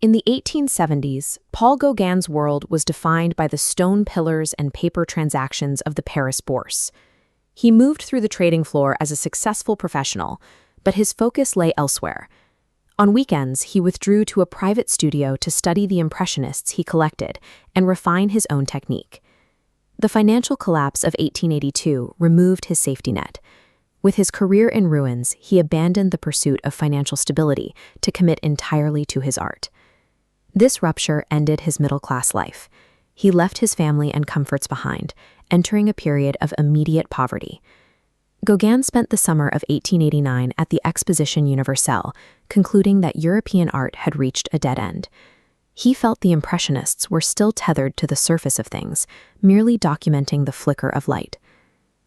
In the 1870s, Paul Gauguin's world was defined by the stone pillars and paper transactions of the Paris Bourse. He moved through the trading floor as a successful professional, but his focus lay elsewhere. On weekends, he withdrew to a private studio to study the Impressionists he collected and refine his own technique. The financial collapse of 1882 removed his safety net. With his career in ruins, he abandoned the pursuit of financial stability to commit entirely to his art. This rupture ended his middle-class life. He left his family and comforts behind, entering a period of immediate poverty. Gauguin spent the summer of 1889 at the Exposition Universelle, concluding that European art had reached a dead end. He felt the Impressionists were still tethered to the surface of things, merely documenting the flicker of light.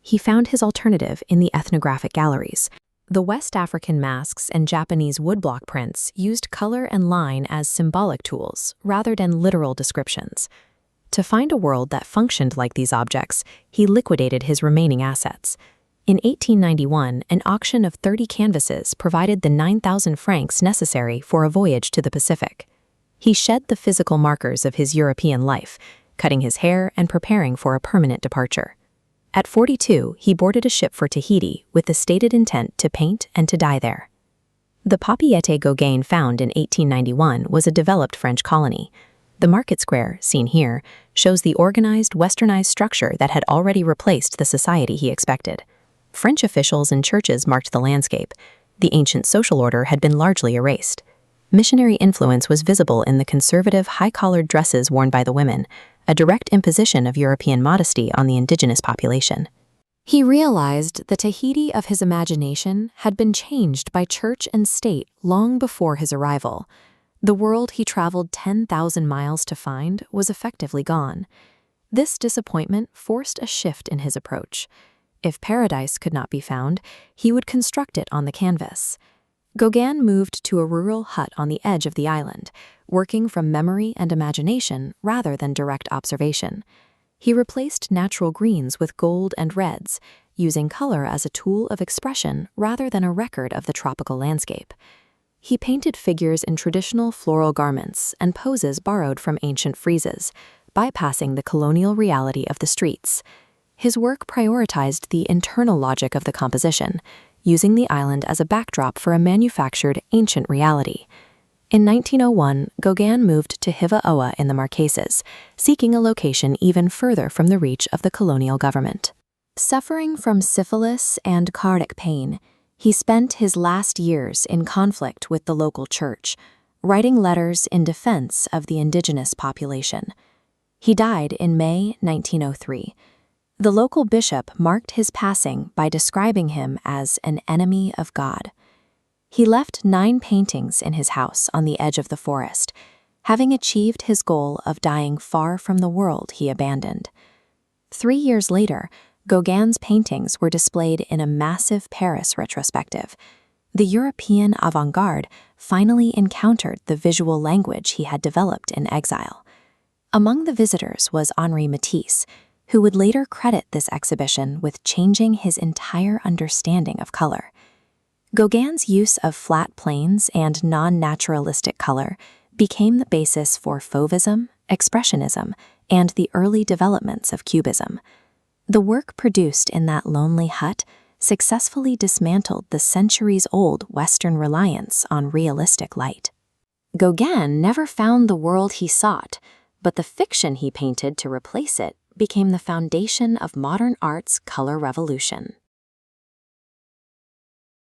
He found his alternative in the ethnographic galleries. The West African masks and Japanese woodblock prints used color and line as symbolic tools rather than literal descriptions. To find a world that functioned like these objects, he liquidated his remaining assets. In 1891, an auction of 30 canvases provided the 9,000 francs necessary for a voyage to the Pacific. He shed the physical markers of his European life, cutting his hair and preparing for a permanent departure. At 42, he boarded a ship for Tahiti with the stated intent to paint and to die there. The Papeete Gauguin found in 1891 was a developed French colony. The market square, seen here, shows the organized, westernized structure that had already replaced the society he expected. French officials and churches marked the landscape. The ancient social order had been largely erased. Missionary influence was visible in the conservative, high-collared dresses worn by the women, a direct imposition of European modesty on the indigenous population. He realized the Tahiti of his imagination had been changed by church and state long before his arrival. The world he traveled 10,000 miles to find was effectively gone. This disappointment forced a shift in his approach. If paradise could not be found, he would construct it on the canvas. Gauguin moved to a rural hut on the edge of the island, working from memory and imagination rather than direct observation. He replaced natural greens with gold and reds, using color as a tool of expression rather than a record of the tropical landscape. He painted figures in traditional floral garments and poses borrowed from ancient friezes, bypassing the colonial reality of the streets. His work prioritized the internal logic of the composition, using the island as a backdrop for a manufactured ancient reality. In 1901, Gauguin moved to Hiva-Oa in the Marquesas, seeking a location even further from the reach of the colonial government. Suffering from syphilis and cardiac pain, he spent his last years in conflict with the local church, writing letters in defense of the indigenous population. He died in May 1903. The local bishop marked his passing by describing him as an enemy of God. He left 9 paintings in his house on the edge of the forest, having achieved his goal of dying far from the world he abandoned. 3 years later, Gauguin's paintings were displayed in a massive Paris retrospective. The European avant-garde finally encountered the visual language he had developed in exile. Among the visitors was Henri Matisse, who would later credit this exhibition with changing his entire understanding of color. Gauguin's use of flat planes and non-naturalistic color became the basis for Fauvism, Expressionism, and the early developments of Cubism. The work produced in that lonely hut successfully dismantled the centuries-old Western reliance on realistic light. Gauguin never found the world he sought, but the fiction he painted to replace it became the foundation of modern art's color revolution.